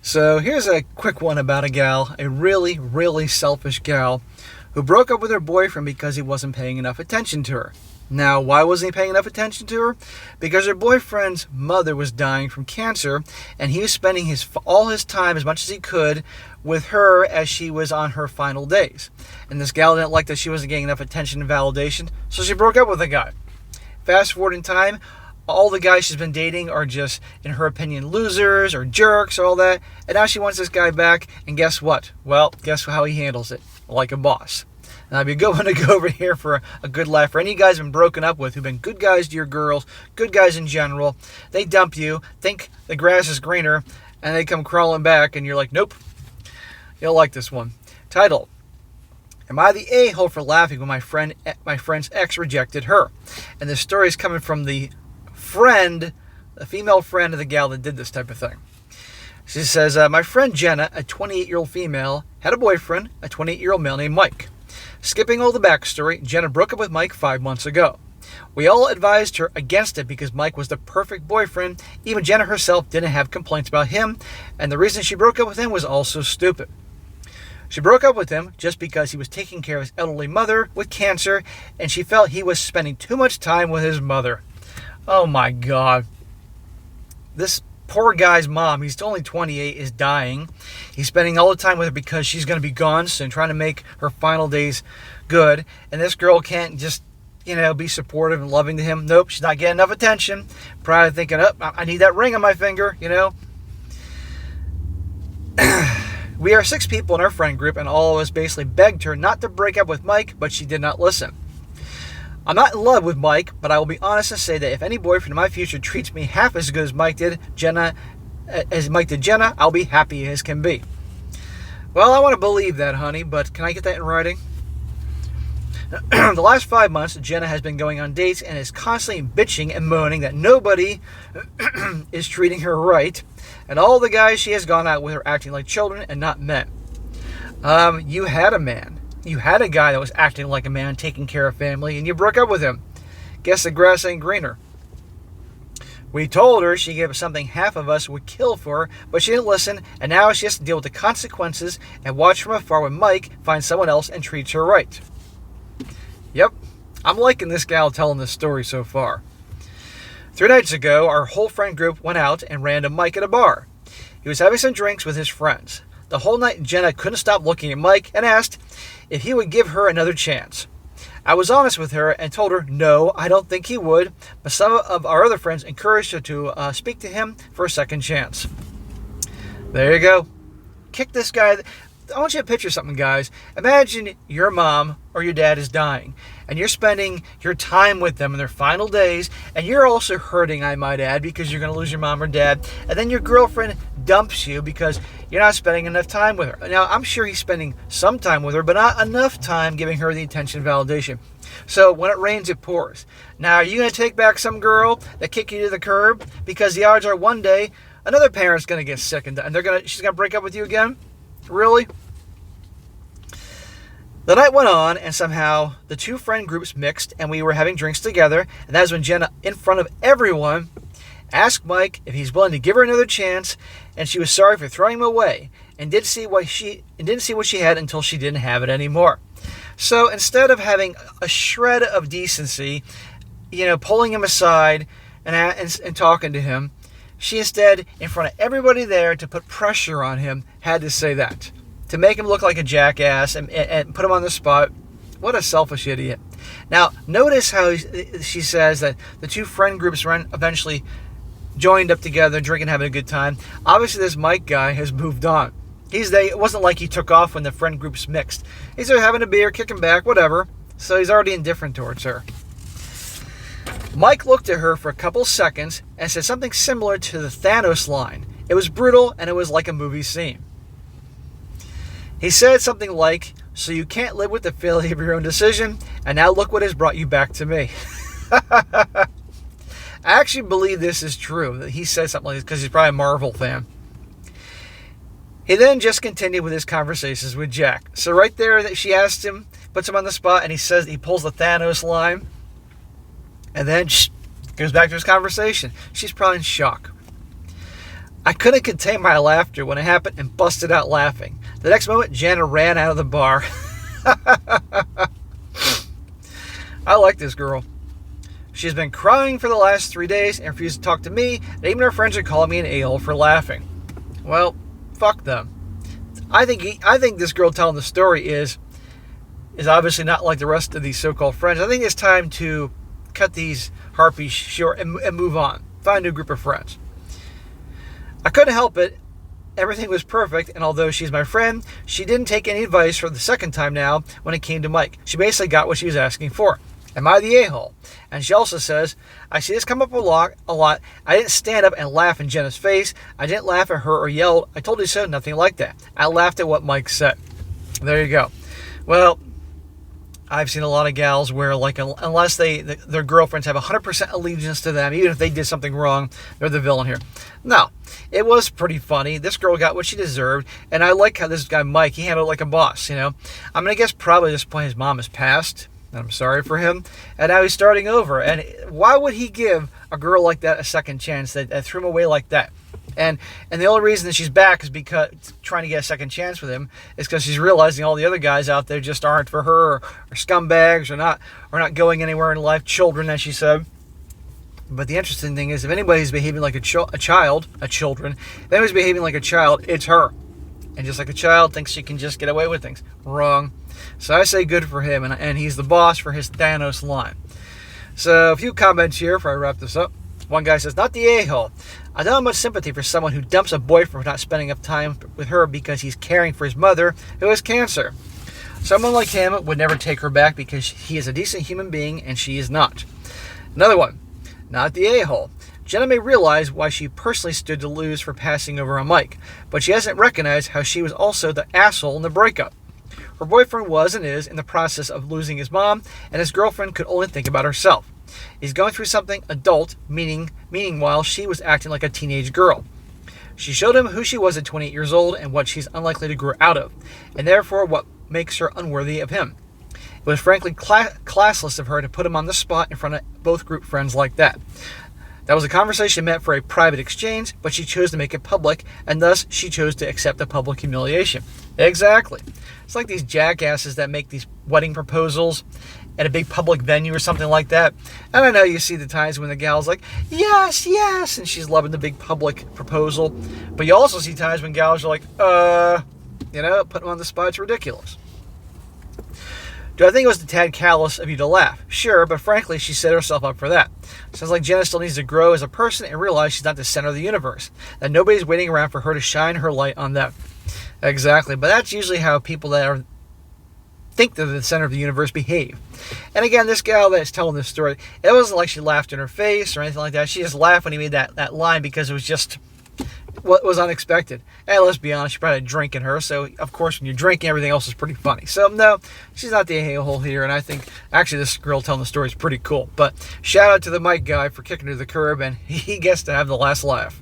So here's a quick one about a gal, a really, really selfish gal, who broke up with her boyfriend because he wasn't paying enough attention to her. Now, why wasn't he paying enough attention to her? Because her boyfriend's mother was dying from cancer, and he was spending all his time, as much as he could, with her as she was on her final days. And this gal didn't like that she wasn't getting enough attention and validation, so she broke up with the guy. Fast forward in time, all the guys she's been dating are just, in her opinion, losers or jerks or all that. And now she wants this guy back, and guess what? Well, guess how he handles it? Like a boss. And I'd be good one to go over here for a good laugh. For any guys who've been broken up with, who've been good guys to your girls, good guys in general, they dump you, think the grass is greener, and they come crawling back, and you're like, nope. You'll like this one. Title: Am I the a-hole for laughing when my friend's ex rejected her? And the story is coming from the female friend of the gal that did this type of thing. She says, my friend Jenna, a 28-year-old female, had a boyfriend, a 28-year-old male named Mike. Skipping all the backstory, Jenna broke up with Mike 5 months ago. We all advised her against it because Mike was the perfect boyfriend. Even Jenna herself didn't have complaints about him, and the reason she broke up with him was also stupid. She broke up with him just because he was taking care of his elderly mother with cancer, and she felt he was spending too much time with his mother. Oh my God. This poor guy's mom, he's only 28, is dying. He's spending all the time with her because she's going to be gone soon, trying to make her final days good. And this girl can't just, be supportive and loving to him. Nope, she's not getting enough attention. Probably thinking, I need that ring on my finger, We are 6 people in our friend group, and all of us basically begged her not to break up with Mike, but she did not listen. I'm not in love with Mike, but I will be honest and say that if any boyfriend in my future treats me half as good as Mike did Jenna, I'll be happy as can be. Well, I want to believe that, honey, but can I get that in writing? The last 5 months, Jenna has been going on dates and is constantly bitching and moaning that nobody is treating her right, and all the guys she has gone out with are acting like children and not men. You had a man. You had a guy that was acting like a man, taking care of family, and you broke up with him. Guess the grass ain't greener. We told her she gave us something half of us would kill for her, but she didn't listen, and now she has to deal with the consequences and watch from afar when Mike finds someone else and treats her right. Yep, I'm liking this gal telling this story so far. 3 nights ago, our whole friend group went out and ran to Mike at a bar. He was having some drinks with his friends. The whole night, Jenna couldn't stop looking at Mike and asked if he would give her another chance. I was honest with her and told her, no, I don't think he would, but some of our other friends encouraged her to speak to him for a second chance. There you go. Kick this guy. I want you to picture something, guys. Imagine your mom or your dad is dying, and you're spending your time with them in their final days, and you're also hurting, I might add, because you're going to lose your mom or dad, and then your girlfriend dumps you because you're not spending enough time with her. Now, I'm sure he's spending some time with her, but not enough time giving her the attention and validation. So when it rains, it pours. Now, are you going to take back some girl that kicked you to the curb? Because the odds are one day another parent's going to get sick and she's going to break up with you again? Really? The night went on, and somehow the 2 friend groups mixed, and we were having drinks together, and that is when Jenna, in front of everyone, asked Mike if he's willing to give her another chance, and she was sorry for throwing him away, and didn't see what she had until she didn't have it anymore. So instead of having a shred of decency, pulling him aside and talking to him, she instead, in front of everybody there, to put pressure on him, had to say that. To make him look like a jackass and put him on the spot. What a selfish idiot. Now, notice how she says that the 2 friend groups eventually joined up together, drinking, having a good time. Obviously, this Mike guy has moved on. It wasn't like he took off when the friend groups mixed. He's there having a beer, kicking back, whatever. So he's already indifferent towards her. Mike looked at her for a couple seconds and said something similar to the Thanos line. It was brutal, and it was like a movie scene. He said something like, so you can't live with the failure of your own decision, and now look what has brought you back to me. I actually believe this is true, that he said something like this because he's probably a Marvel fan. He then just continued with his conversations with Jack. So right there, that she asked him, puts him on the spot, and he pulls the Thanos line, and then goes back to his conversation. She's probably in shock. I couldn't contain my laughter when it happened and busted out laughing. The next moment, Jenna ran out of the bar. I like this girl. She's been crying for the last 3 days and refused to talk to me, and even her friends are calling me an a-hole for laughing. Well, fuck them. I think this girl telling the story is obviously not like the rest of these so-called friends. I think it's time to cut these harpies short and move on. Find a new group of friends. I couldn't help it. Everything was perfect, and although she's my friend, she didn't take any advice for the second time now when it came to Mike. She basically got what she was asking for. Am I the a-hole? And she also says, I see this come up a lot. I didn't stand up and laugh in Jenna's face. I didn't laugh at her or yell. I told you so, nothing like that. I laughed at what Mike said. There you go. Well, I've seen a lot of gals where, like, unless their girlfriends have 100% allegiance to them, even if they did something wrong, they're the villain here. No, it was pretty funny. This girl got what she deserved, and I like how this guy Mike, he handled it like a boss, you know. I'm going to guess probably at this point his mom has passed, and I'm sorry for him, and now he's starting over. And why would he give a girl like that a second chance that threw him away like that? And the only reason that she's back is because trying to get a second chance with him is because she's realizing all the other guys out there just aren't for her, or scumbags, or not going anywhere in life, children, as she said. But the interesting thing is, if anybody's behaving like if anybody's behaving like a child, it's her. And just like a child thinks she can just get away with things. Wrong. So I say good for him, and he's the boss for his Thanos line. So a few comments here before I wrap this up. One guy says, not the a-hole. I don't have much sympathy for someone who dumps a boyfriend for not spending enough time with her because he's caring for his mother who has cancer. Someone like him would never take her back because he is a decent human being and she is not. Another one, not the a-hole. Jenna may realize why she personally stood to lose for passing over on Mike, but she hasn't recognized how she was also the asshole in the breakup. Her boyfriend was and is in the process of losing his mom, and his girlfriend could only think about herself. He's going through something adult, meaning while she was acting like a teenage girl. She showed him who she was at 28 years old and what she's unlikely to grow out of, and therefore what makes her unworthy of him. It was frankly classless of her to put him on the spot in front of both group friends like that. That was a conversation meant for a private exchange, but she chose to make it public, and thus she chose to accept the public humiliation. Exactly. It's like these jackasses that make these wedding proposals at a big public venue or something like that. And I know you see the times when the gal's like, yes, yes, and she's loving the big public proposal. But you also see times when gals are like, put them on the spot, it's ridiculous. Do I think it was a tad callous of you to laugh? Sure, but frankly, she set herself up for that. Sounds like Jenna still needs to grow as a person and realize she's not the center of the universe. That nobody's waiting around for her to shine her light on them. Exactly, but that's usually how people that think they're the center of the universe behave. And again, this gal that's telling this story, it wasn't like she laughed in her face or anything like that. She just laughed when he made that line because it was just what was unexpected. And let's be honest, she probably had a drink in her, so of course when you're drinking, everything else is pretty funny. So no, she's not the a-hole here, and I think actually this girl telling the story is pretty cool. But shout out to the Mike guy for kicking her to the curb, and he gets to have the last laugh.